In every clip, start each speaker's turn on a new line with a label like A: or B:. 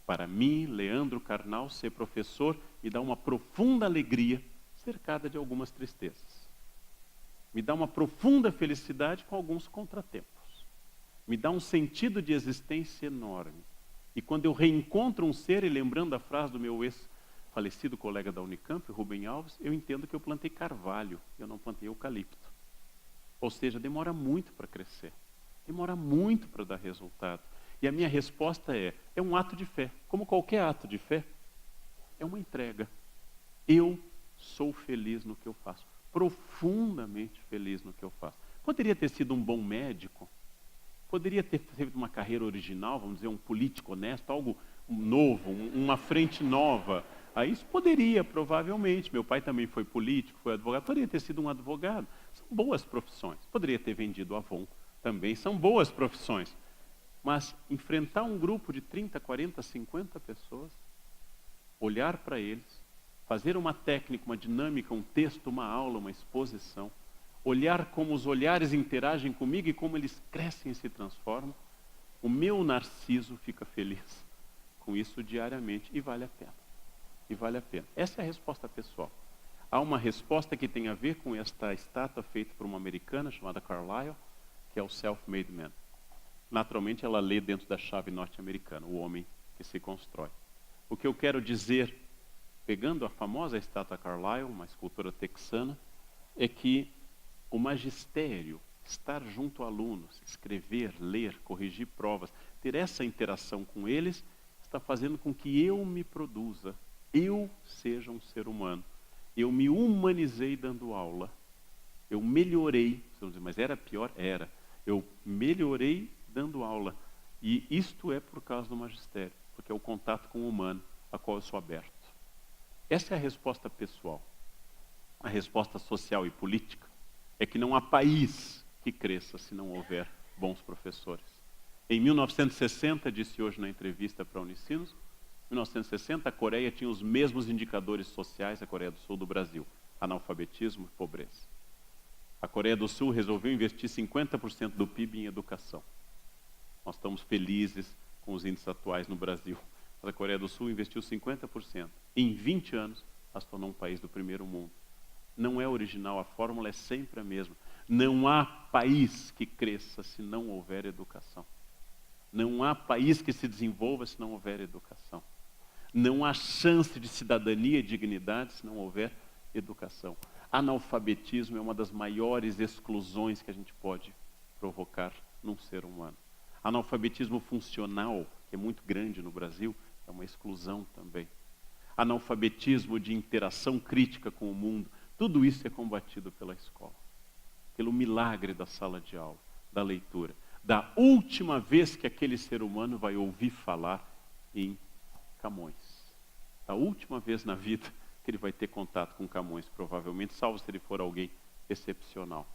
A: Para mim, Leandro Carnal, ser professor me dá uma profunda alegria, cercada de algumas tristezas. Me dá uma profunda felicidade com alguns contratempos. Me dá um sentido de existência enorme. E quando eu reencontro um ser, e lembrando a frase do meu ex-falecido colega da Unicamp, Rubem Alves, eu entendo que eu plantei carvalho, eu não plantei eucalipto. Ou seja, demora muito para crescer. Demora muito para dar resultado. E a minha resposta é um ato de fé. Como qualquer ato de fé, é uma entrega. Eu sou feliz no que eu faço. Profundamente feliz no que eu faço. Poderia ter sido um bom médico. Poderia ter feito uma carreira original, vamos dizer, um político honesto, algo novo, uma frente nova. Aí isso poderia, provavelmente. Meu pai também foi político, foi advogado. Poderia ter sido um advogado. São boas profissões. Poderia ter vendido Avon. Também são boas profissões. Mas enfrentar um grupo de 30, 40, 50 pessoas, olhar para eles, fazer uma técnica, uma dinâmica, um texto, uma aula, uma exposição, olhar como os olhares interagem comigo e como eles crescem e se transformam, o meu narciso fica feliz com isso diariamente e vale a pena. E vale a pena. Essa é a resposta pessoal. Há uma resposta que tem a ver com esta estátua feita por uma americana chamada Carlyle, que é o Self-Made Man. Naturalmente ela lê dentro da chave norte-americana, o homem que se constrói. O que eu quero dizer, pegando a famosa estátua Carlyle, uma escultura texana, é que o magistério, estar junto a alunos, escrever, ler, corrigir provas, ter essa interação com eles, está fazendo com que eu me produza, eu seja um ser humano. Eu me humanizei dando aula. Eu melhorei, mas era pior? Era. Eu melhorei dando aula. E isto é por causa do magistério, porque é o contato com o humano, a qual eu sou aberto. Essa é a resposta pessoal. A resposta social e política é que não há país que cresça se não houver bons professores. Em 1960, disse hoje na entrevista para a Unicinos, em 1960 a Coreia tinha os mesmos indicadores sociais, a Coreia do Sul, do Brasil. Analfabetismo e pobreza. A Coreia do Sul resolveu investir 50% do PIB em educação. Nós estamos felizes com os índices atuais no Brasil. Mas a Coreia do Sul investiu 50%. Em 20 anos, ela se tornou um país do primeiro mundo. Não é original, a fórmula é sempre a mesma. Não há país que cresça se não houver educação. Não há país que se desenvolva se não houver educação. Não há chance de cidadania e dignidade se não houver educação. Analfabetismo é uma das maiores exclusões que a gente pode provocar num ser humano. Analfabetismo funcional, que é muito grande no Brasil, é uma exclusão também. Analfabetismo de interação crítica com o mundo, tudo isso é combatido pela escola. Pelo milagre da sala de aula, da leitura. Da última vez que aquele ser humano vai ouvir falar em Camões. Da última vez na vida que ele vai ter contato com Camões, provavelmente, salvo se ele for alguém excepcional.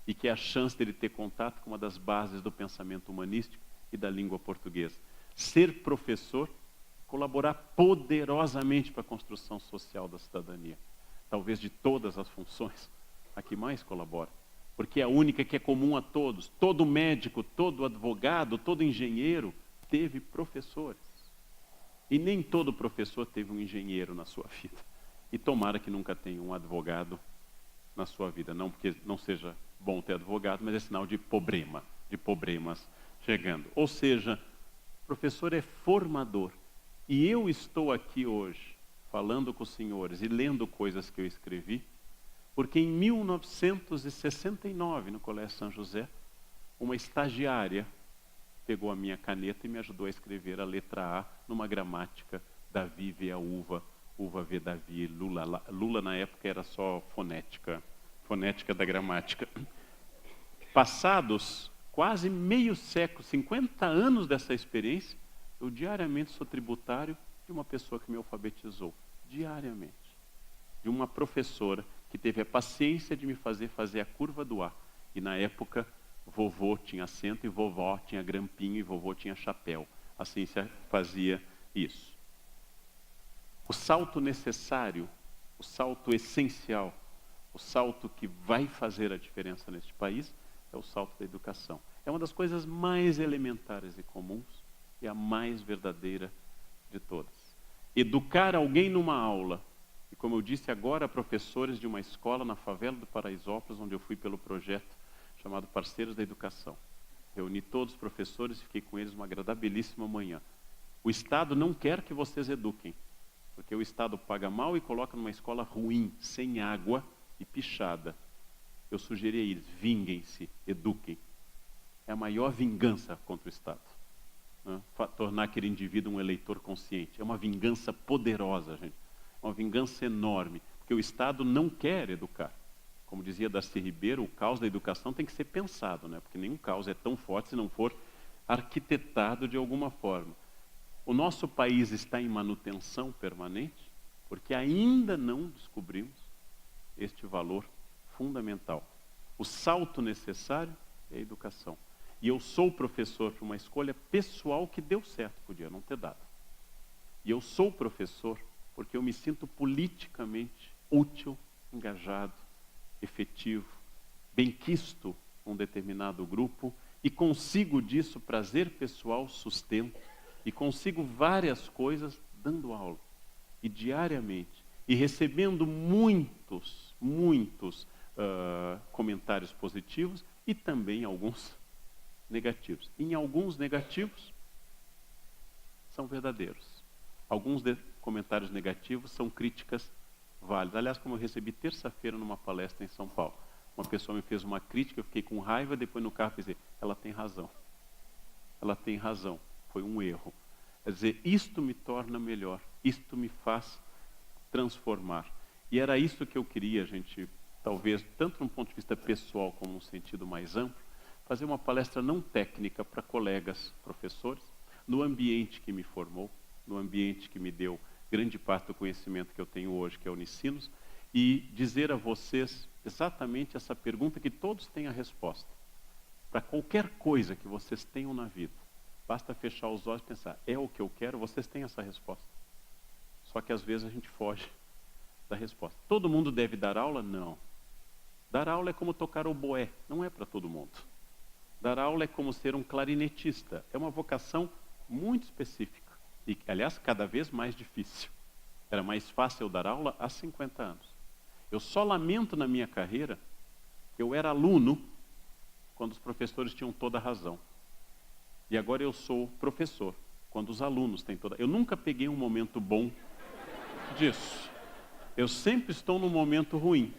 A: E que é a chance dele ter contato com uma das bases do pensamento humanístico e da língua portuguesa. Ser professor, colaborar poderosamente para a construção social da cidadania. Talvez de todas as funções, a que mais colabora. Porque é a única que é comum a todos. Todo médico, todo advogado, todo engenheiro teve professores. E nem todo professor teve um engenheiro na sua vida. E tomara que nunca tenha um advogado na sua vida. Não porque não seja bom ter advogado, mas é sinal de problema, de problemas chegando. Ou seja, o professor é formador. E eu estou aqui hoje, falando com os senhores e lendo coisas que eu escrevi, porque em 1969, no Colégio São José, uma estagiária pegou a minha caneta e me ajudou a escrever a letra A numa gramática, Davi vê a uva, uva vê Davi, Lula. Lula na época era só fonética da gramática. Passados quase meio século, 50 anos dessa experiência, eu diariamente sou tributário de uma pessoa que me alfabetizou. Diariamente. De uma professora que teve a paciência de me fazer a curva do A. E na época, vovô tinha acento e vovó tinha grampinho e vovô tinha chapéu. Assim se fazia isso. O salto necessário, o salto essencial, o salto que vai fazer a diferença neste país é o salto da educação. É uma das coisas mais elementares e comuns e a mais verdadeira de todas. Educar alguém numa aula, e como eu disse agora, professores de uma escola na favela do Paraisópolis, onde eu fui pelo projeto chamado Parceiros da Educação. Reuni todos os professores e fiquei com eles uma agradabilíssima manhã. O Estado não quer que vocês eduquem, porque o Estado paga mal e coloca numa escola ruim, sem água e pichada. Eu sugeri a eles, vinguem-se, eduquem. É a maior vingança contra o Estado. Né? Tornar aquele indivíduo um eleitor consciente. É uma vingança poderosa, gente. Uma vingança enorme, porque o Estado não quer educar. Como dizia Darcy Ribeiro, o caos da educação tem que ser pensado, né? Porque nenhum caos é tão forte se não for arquitetado de alguma forma. O nosso país está em manutenção permanente, porque ainda não descobrimos este valor fundamental. O salto necessário é a educação. E eu sou professor por uma escolha pessoal que deu certo, podia não ter dado. E eu sou professor porque eu me sinto politicamente útil, engajado, efetivo, benquisto um determinado grupo e consigo disso prazer pessoal, sustento, e consigo várias coisas dando aula, e diariamente, e recebendo muitos comentários positivos e também alguns negativos. Em alguns negativos são verdadeiros. Alguns comentários negativos são críticas válidas. Aliás, como eu recebi terça-feira numa palestra em São Paulo, uma pessoa me fez uma crítica, eu fiquei com raiva, depois no carro pensei, ela tem razão. Ela tem razão, foi um erro. Quer dizer, isto me torna melhor, isto me faz transformar. E era isso que eu queria, gente, talvez, tanto num ponto de vista pessoal como num sentido mais amplo, fazer uma palestra não técnica para colegas professores, no ambiente que me formou, no ambiente que me deu grande parte do conhecimento que eu tenho hoje, que é o Unicinos, e dizer a vocês exatamente essa pergunta que todos têm a resposta. Para qualquer coisa que vocês tenham na vida, basta fechar os olhos e pensar, é o que eu quero? Vocês têm essa resposta. Só que às vezes a gente foge da resposta. Todo mundo deve dar aula? Não. Dar aula é como tocar oboé, não é para todo mundo. Dar aula é como ser um clarinetista, é uma vocação muito específica. E, aliás, cada vez mais difícil. Era mais fácil eu dar aula há 50 anos. Eu só lamento na minha carreira que eu era aluno quando os professores tinham toda a razão. E agora eu sou professor, quando os alunos têm toda... Eu nunca peguei um momento bom disso. Eu sempre estou num momento ruim.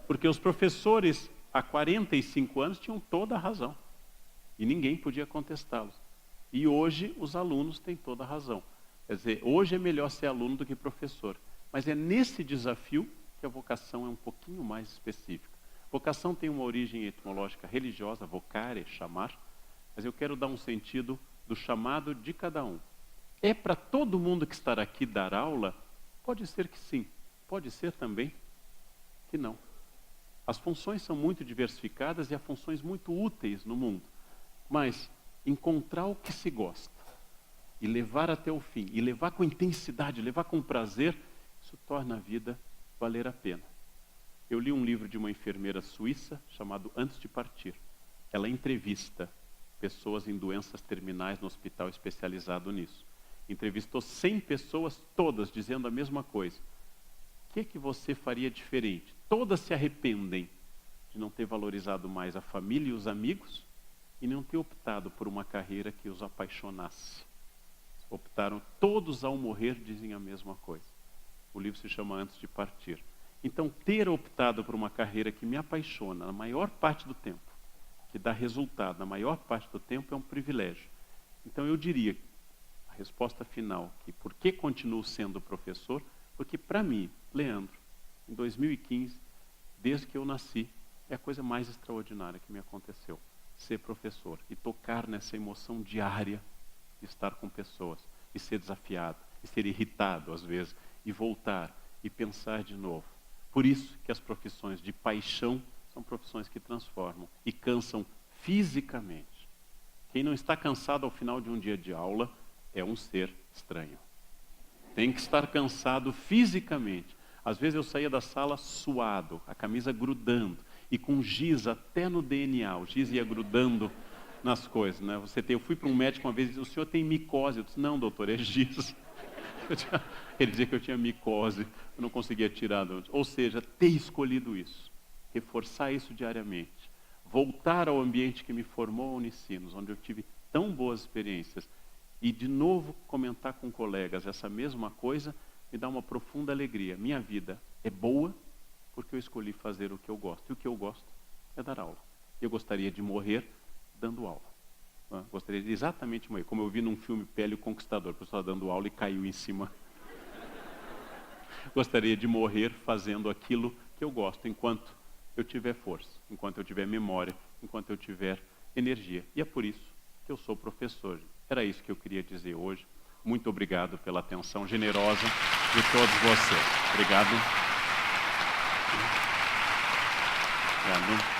A: Porque os professores, há 45 anos, tinham toda a razão. E ninguém podia contestá-los. E hoje os alunos têm toda a razão. Quer dizer, hoje é melhor ser aluno do que professor. Mas é nesse desafio que a vocação é um pouquinho mais específica. Vocação tem uma origem etimológica religiosa, vocare, chamar, mas eu quero dar um sentido do chamado de cada um. É para todo mundo que estar aqui dar aula? Pode ser que sim, pode ser também que não. As funções são muito diversificadas e há funções muito úteis no mundo. Mas encontrar o que se gosta e levar até o fim, e levar com intensidade, levar com prazer, isso torna a vida valer a pena. Eu li um livro de uma enfermeira suíça chamado Antes de Partir. Ela entrevista pessoas em doenças terminais no hospital especializado nisso. Entrevistou 100 pessoas, todas dizendo a mesma coisa. O que você faria diferente? Todas se arrependem de não ter valorizado mais a família e os amigos e não ter optado por uma carreira que os apaixonasse. Optaram, todos ao morrer dizem a mesma coisa. O livro se chama Antes de Partir. Então, ter optado por uma carreira que me apaixona na maior parte do tempo, que dá resultado na maior parte do tempo, é um privilégio. Então, eu diria, a resposta final, que por que continuo sendo professor? Porque, para mim, Leandro, em 2015, desde que eu nasci, é a coisa mais extraordinária que me aconteceu. Ser professor e tocar nessa emoção diária de estar com pessoas, e ser desafiado, e ser irritado às vezes, e voltar, e pensar de novo. Por isso que as profissões de paixão são profissões que transformam e cansam fisicamente. Quem não está cansado ao final de um dia de aula é um ser estranho. Tem que estar cansado fisicamente. Às vezes eu saía da sala suado, a camisa grudando, e com giz até no DNA, o giz ia grudando nas coisas, né? Eu fui para um médico uma vez e disse, o senhor tem micose? Eu disse, não, doutor, é giz. Ele dizia que eu tinha micose, eu não conseguia tirar. Ou seja, ter escolhido isso, reforçar isso diariamente, voltar ao ambiente que me formou a Unicinos, onde eu tive tão boas experiências, e de novo comentar com colegas essa mesma coisa, me dá uma profunda alegria. Minha vida é boa porque eu escolhi fazer o que eu gosto. E o que eu gosto é dar aula. Eu gostaria de morrer dando aula. Gostaria de exatamente morrer. Como eu vi num filme Pele o Conquistador, a pessoa dando aula e caiu em cima. Gostaria de morrer fazendo aquilo que eu gosto, enquanto eu tiver força, enquanto eu tiver memória, enquanto eu tiver energia. E é por isso que eu sou professor. Era isso que eu queria dizer hoje. Muito obrigado pela atenção generosa de todos vocês. Obrigado. Obrigado.